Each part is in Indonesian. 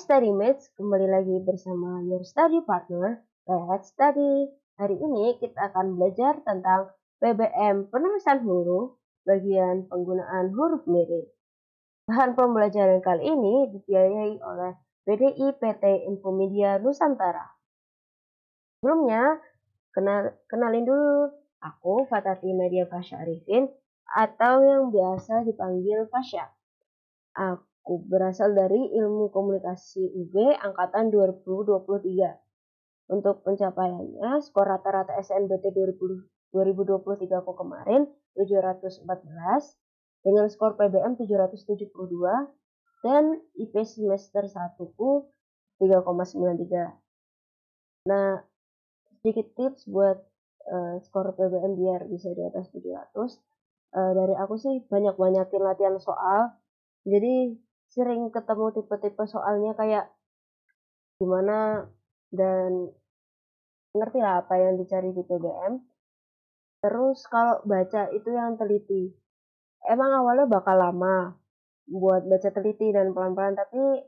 Study Mates, kembali lagi bersama your study partner, Let's Study. Hari ini kita akan belajar tentang PBM penulisan huruf, bagian penggunaan huruf miring. Bahan pembelajaran kali ini dibiayai oleh BDI PT Infomedia Nusantara. Sebelumnya, kenalin dulu, aku Fatati Nadia Fasya Arifin, atau yang biasa dipanggil Fasya. Aku berasal dari Ilmu Komunikasi UB Angkatan 2023. Untuk pencapaiannya, skor rata-rata SNBT 2023 aku kemarin 714, dengan skor PBM 772, dan IP semester 1 ku 3,93. Nah, sedikit tips buat skor PBM biar bisa di atas 700. Dari aku sih banyak-banyakin latihan soal. Jadi sering ketemu tipe-tipe soalnya kayak gimana, dan ngerti lah apa yang dicari di PBM. Terus kalau baca itu yang teliti. Emang awalnya bakal lama buat baca teliti dan pelan-pelan, tapi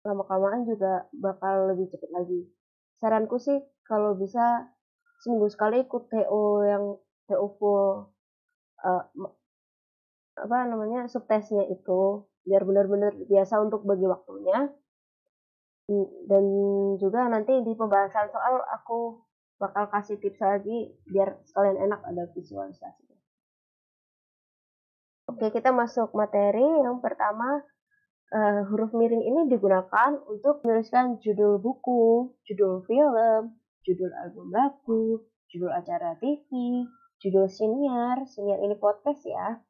lama-kelamaan juga bakal lebih cepat lagi. Saranku sih kalau bisa seminggu sekali ikut TO yang TO full subtesnya itu, biar benar-benar biasa untuk bagi waktunya. Dan juga nanti di pembahasan soal aku bakal kasih tips lagi biar sekalian enak ada visualisasi. Oke, kita masuk materi. Yang pertama, huruf miring ini digunakan untuk menuliskan judul buku, judul film, judul album lagu, judul acara TV, judul siniar ini podcast ya.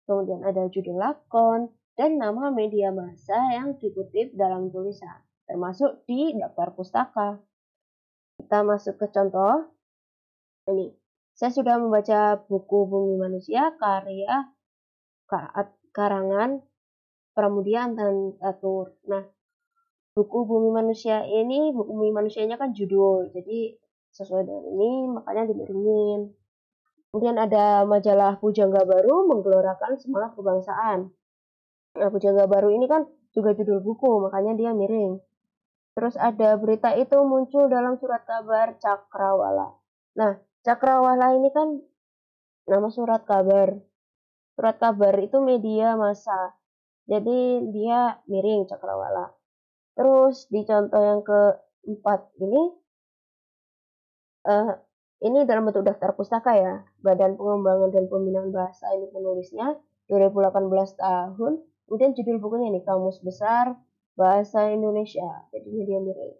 Kemudian ada judul lakon dan nama media massa yang dikutip dalam tulisan, termasuk di daftar pustaka. Kita masuk ke contoh. Ini, saya sudah membaca buku Bumi Manusia karya karangan Pramudia Antatur. Nah, buku Bumi Manusia ini, Bumi Manusianya kan judul, jadi sesuai dengan ini makanya dimiringin. Kemudian ada majalah Pujangga Baru menggelorakan semangat kebangsaan. Nah, Pujangga Baru ini kan juga judul buku, makanya dia miring. Terus ada berita itu muncul dalam surat kabar Cakrawala. Nah, Cakrawala ini kan nama surat kabar. Surat kabar itu media massa, jadi dia miring Cakrawala. Terus di contoh yang keempat ini dalam bentuk daftar pustaka ya. Badan Pengembangan dan Pembinaan Bahasa ini penulisnya 2018 tahun. Kemudian judul bukunya ini Kamus Besar Bahasa Indonesia. Jadi dia miring.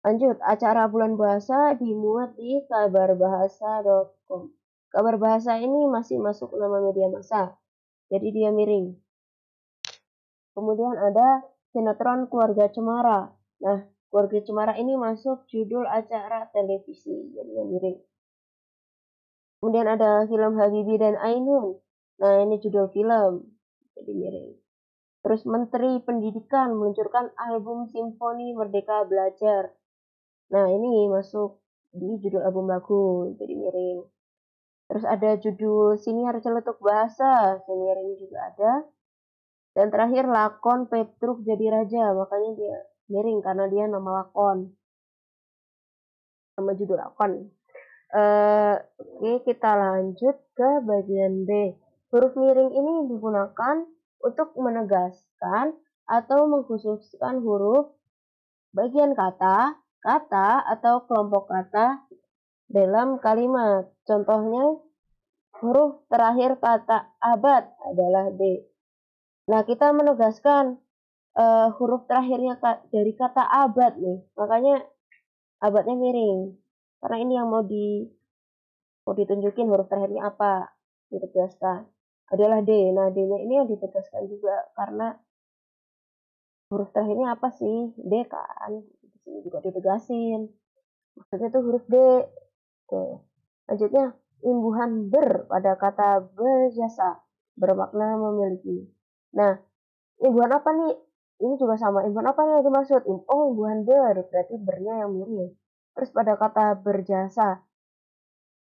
Lanjut, acara bulan bahasa dimuat di kabarbahasa.com. Kabar bahasa ini masih masuk nama media massa, jadi dia miring. Kemudian ada sinetron Keluarga Cemara. Nah, Keluarga Cemara ini masuk judul acara televisi, jadi dia miring. Kemudian ada film Habibie dan Ainun. Nah, ini judul film, jadi miring. Terus Menteri Pendidikan meluncurkan album Simfoni Merdeka Belajar. Nah, ini masuk di judul album lagu, jadi miring. Terus ada judul Siniar Celetuk Bahasa, siniar ini juga ada. Dan terakhir lakon Petruk Jadi Raja, makanya dia miring karena dia nama lakon, nama judul lakon. Oke, kita lanjut ke bagian B. Huruf miring ini digunakan untuk menegaskan atau mengkhususkan huruf, bagian kata atau kelompok kata dalam kalimat. Contohnya, huruf terakhir kata abad adalah D. Nah, kita menegaskan huruf terakhirnya dari kata abad nih, makanya abadnya miring. Karena ini yang mau ditunjukin huruf terakhirnya apa, ditegaskan adalah D. Nah, D-nya ini yang ditegaskan juga karena huruf terakhirnya apa sih? D kan. Di sini juga ditegasin. Maksudnya tuh huruf D. Oke. Lanjutnya, imbuhan ber pada kata berjasa bermakna memiliki. Nah, imbuhan apa nih? Ini juga sama. Imbuhan apa nih yang dimaksud? Imbuhan ber, berarti bernya yang miring. Terus pada kata berjasa,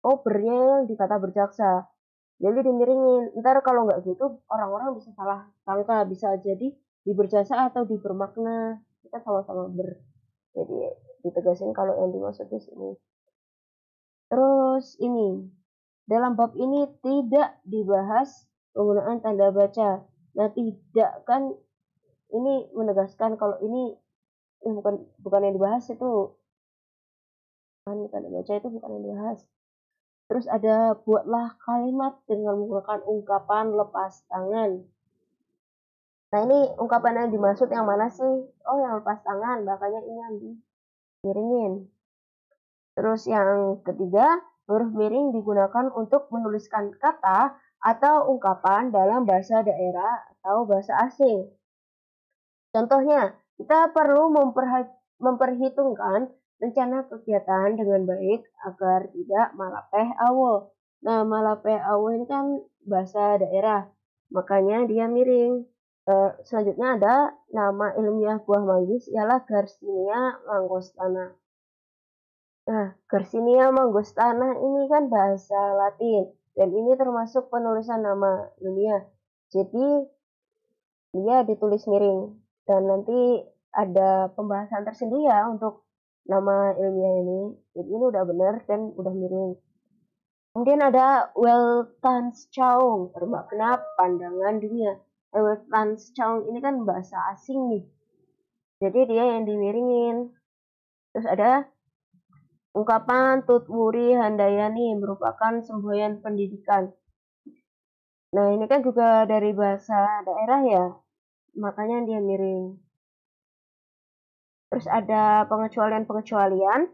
bernya yang di kata berjaksa, jadi dimiringin. Ntar kalau nggak gitu orang-orang bisa salah sangka, bisa jadi di berjasa atau di bermakna. kita sama-sama jadi ditegasin kalau yang dimaksud di sini. Terus ini, dalam bab ini tidak dibahas penggunaan tanda baca. Nah, tidak kan ini menegaskan kalau ini bukan yang dibahas itu. Kan tanda baca itu bukan yang dibahas. Terus ada buatlah kalimat dengan menggunakan ungkapan lepas tangan. Nah, ini ungkapan yang dimaksud yang mana sih? Oh, yang lepas tangan, makanya ini yang dimiringin. Terus yang ketiga, huruf miring digunakan untuk menuliskan kata atau ungkapan dalam bahasa daerah atau bahasa asing. Contohnya, kita perlu memperhitungkan rencana kegiatan dengan baik agar tidak malapeh awo. Nah, malapeh awo ini kan bahasa daerah, makanya dia miring. Selanjutnya ada nama ilmiah buah manggis ialah Garcinia mangostana. Nah, Garcinia mangostana ini kan bahasa Latin dan ini termasuk penulisan nama ilmiah. Jadi dia ditulis miring dan nanti ada pembahasan tersendiri ya untuk nama ilmiah ini. Jadi ini udah benar dan udah miring. Kemudian ada Weltanschauung bermakna pandangan dunia. Weltanschauung ini kan bahasa asing nih. Jadi dia yang dimiringin. Terus ada ungkapan Tutwuri Handayani merupakan semboyan pendidikan. Nah, ini kan juga dari bahasa daerah ya. Makanya dia miring. Terus ada pengecualian-pengecualian.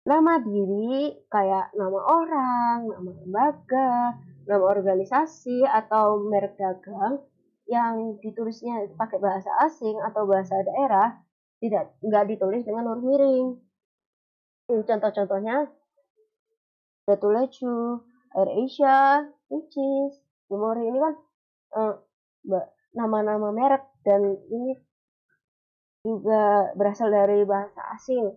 Nama diri kayak nama orang, nama lembaga, nama organisasi atau merek dagang yang ditulisnya pakai bahasa asing atau bahasa daerah nggak ditulis dengan huruf miring. Contoh-contohnya Datulecu, AirAsia, Ricis, Timori ini kan nama-nama merek dan ini juga berasal dari bahasa asing.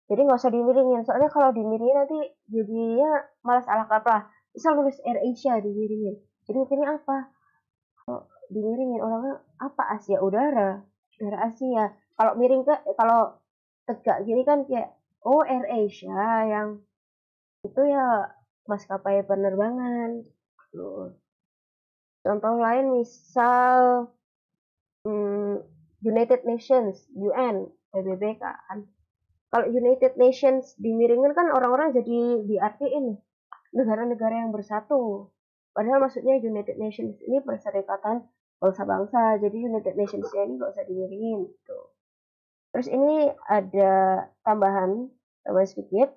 Jadi nggak usah dimiringin, soalnya kalau dimiringin nanti jadinya malah salah kaprah. Misal nulis AirAsia dimiringin, jadi mikirnya apa? Kalau dimiringin orangnya apa? Asia udara Asia. Kalau miring kalau tegak gini kan kayak oh AirAsia yang itu ya maskapai penerbangan. Contoh lain misal United Nations, UN, PBB kan. Kalau United Nations dimiringin kan orang-orang jadi diartiin negara-negara yang bersatu. Padahal maksudnya United Nations ini perserikatan bangsa-bangsa. Jadi United Nations ini nggak usah dimiringin gitu. Terus ini ada tambahan sedikit.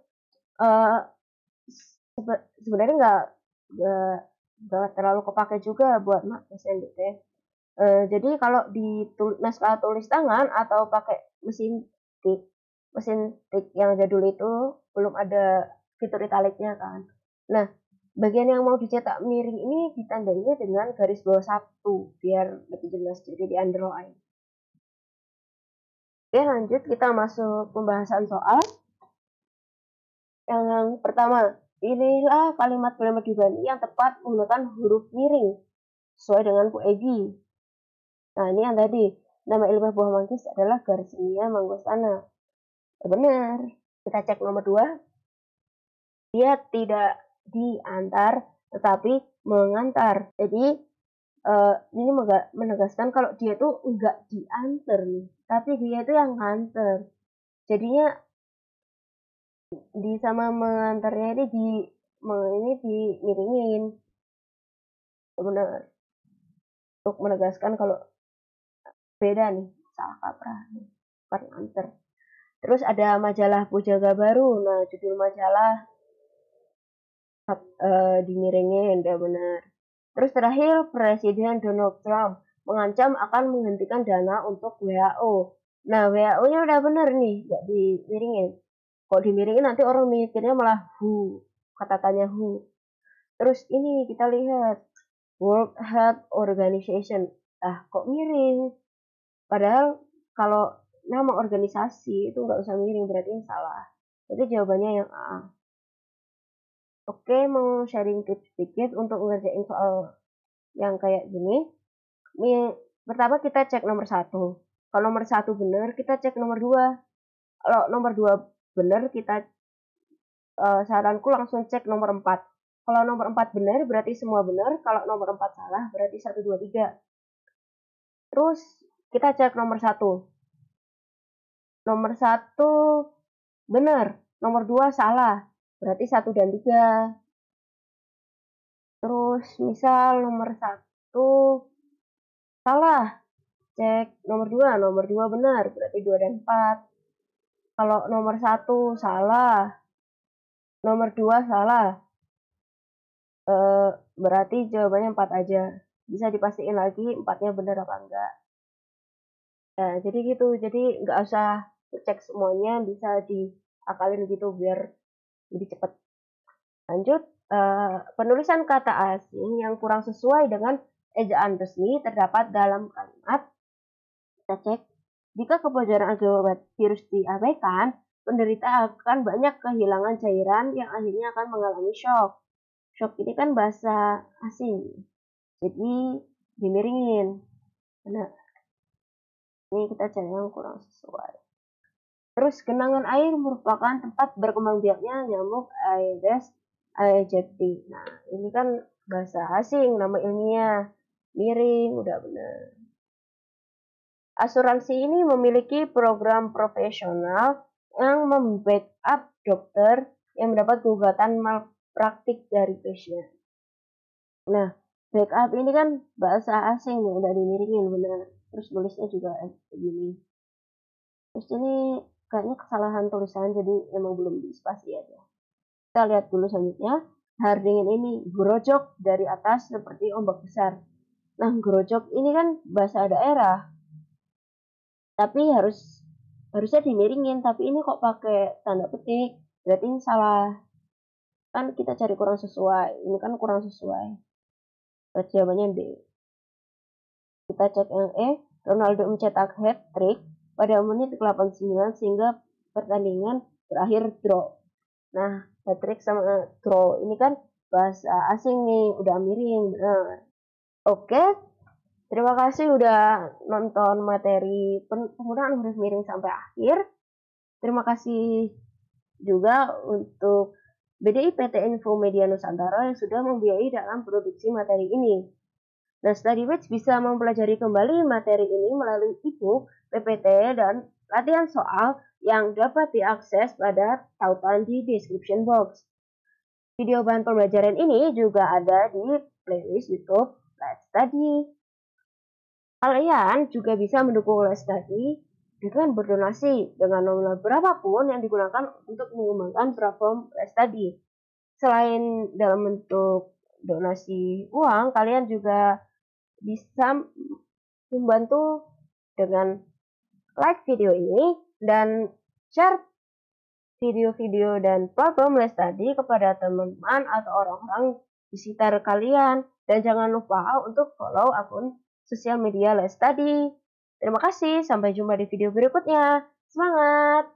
Sebenarnya nggak terlalu kepake juga buat SNBT. Jadi kalau di naskah tulis tangan atau pakai mesin tik yang jadul itu belum ada fitur italiknya kan. Nah, bagian yang mau dicetak miring ini ditandainya dengan garis bawah 1 biar lebih jelas, jadi di underline. Oke, lanjut kita masuk pembahasan soal. Yang pertama, pilihlah kalimat-kalimat dibanding yang tepat menggunakan huruf miring sesuai dengan Bu Egi. Nah, ini yang tadi, nama ilmiah buah manggis adalah Garcinia mangostana. Benar. Kita cek nomor 2. Dia tidak diantar, tetapi mengantar. Jadi, ini menegaskan kalau dia tuh enggak diantar nih, tapi dia itu yang nganter. Jadinya di sama mengantarnya ini dimiringin. Benar. Untuk menegaskan kalau beda nih, salah kaprah nih, bukan nganter. Terus ada majalah Pujaga Baru. Nah, judul majalah dimiringin, udah benar. Terus terakhir, Presiden Donald Trump mengancam akan menghentikan dana untuk WHO. Nah, WHO-nya udah benar nih, nggak dimiringin. Kok dimiringin nanti orang mikirnya malah WHO, kata-katanya WHO. Terus ini kita lihat World Health Organization. Kok miring? Padahal kalau nama organisasi itu nggak usah miring, berarti yang salah. Jadi jawabannya yang A. Oke, mau sharing tips sedikit untuk ngerjain soal yang kayak gini. Pertama kita cek nomor 1. Kalau nomor 1 benar, kita cek nomor 2. Kalau nomor 2 benar, kita saranku langsung cek nomor 4. Kalau nomor 4 benar, berarti semua benar. Kalau nomor 4 salah, berarti 1, 2, 3. Terus kita cek nomor 1. Nomor 1 benar, nomor 2 salah, berarti 1 dan 3. Terus misal nomor 1 salah, cek nomor 2 benar, berarti 2 dan 4. Kalau nomor 1 salah, nomor 2 salah, berarti jawabannya 4 aja. Bisa dipastiin lagi 4-nya benar apa enggak. Nah, jadi gitu, jadi nggak usah cek semuanya, bisa diakalin gitu biar lebih cepat. Lanjut, penulisan kata asing yang kurang sesuai dengan ejaan resmi terdapat dalam kalimat. Kita cek, jika kebocoran akibat virus diabaikan, penderita akan banyak kehilangan cairan yang akhirnya akan mengalami shock. Shock ini kan bahasa asing, jadi dimiringin. Nah, ini kita cari yang kurang sesuai. Terus, genangan air merupakan tempat berkembang biaknya nyamuk Aedes aegypti. Nah, ini kan bahasa asing, nama ilmiah. Miring, udah benar. Asuransi ini memiliki program profesional yang membackup dokter yang mendapat gugatan malpraktik dari pasien. Nah, backup ini kan bahasa asing, udah dimiringin benar. Terus tulisnya juga begini. Terus ini kayaknya kesalahan tulisan, jadi emang belum dispasi aja. Kita lihat dulu selanjutnya. Hardingin ini grojok dari atas seperti ombak besar. Nah, grojok ini kan bahasa daerah. Tapi harusnya dimiringin, tapi ini kok pakai tanda petik. Berarti ini salah. Kan kita cari kurang sesuai. Ini kan kurang sesuai. Berarti jawabannya D. Kita cek yang E. Ronaldo mencetak hat-trick pada menit 89 sehingga pertandingan berakhir draw. Nah, hat-trick sama draw ini kan bahasa asing nih, udah miring. Benar. Oke, terima kasih udah nonton materi penggunaan huruf miring sampai akhir. Terima kasih juga untuk BDI PT Info Media Nusantara yang sudah membiayai dalam produksi materi ini. Nah, StudyWatch bisa mempelajari kembali materi ini melalui e-book, PPT, dan latihan soal yang dapat diakses pada tautan di description box. Video bahan pembelajaran ini juga ada di playlist YouTube Let's Study. Kalian juga bisa mendukung Let's Study dengan berdonasi dengan nominal berapapun yang digunakan untuk mengembangkan platform Let's Study. Selain dalam bentuk donasi uang, kalian juga bisa membantu dengan like video ini dan share video-video dan platform Let's Study kepada teman-teman atau orang-orang di sekitar kalian. Dan jangan lupa untuk follow akun sosial media Let's Study. Terima kasih, sampai jumpa di video berikutnya. Semangat!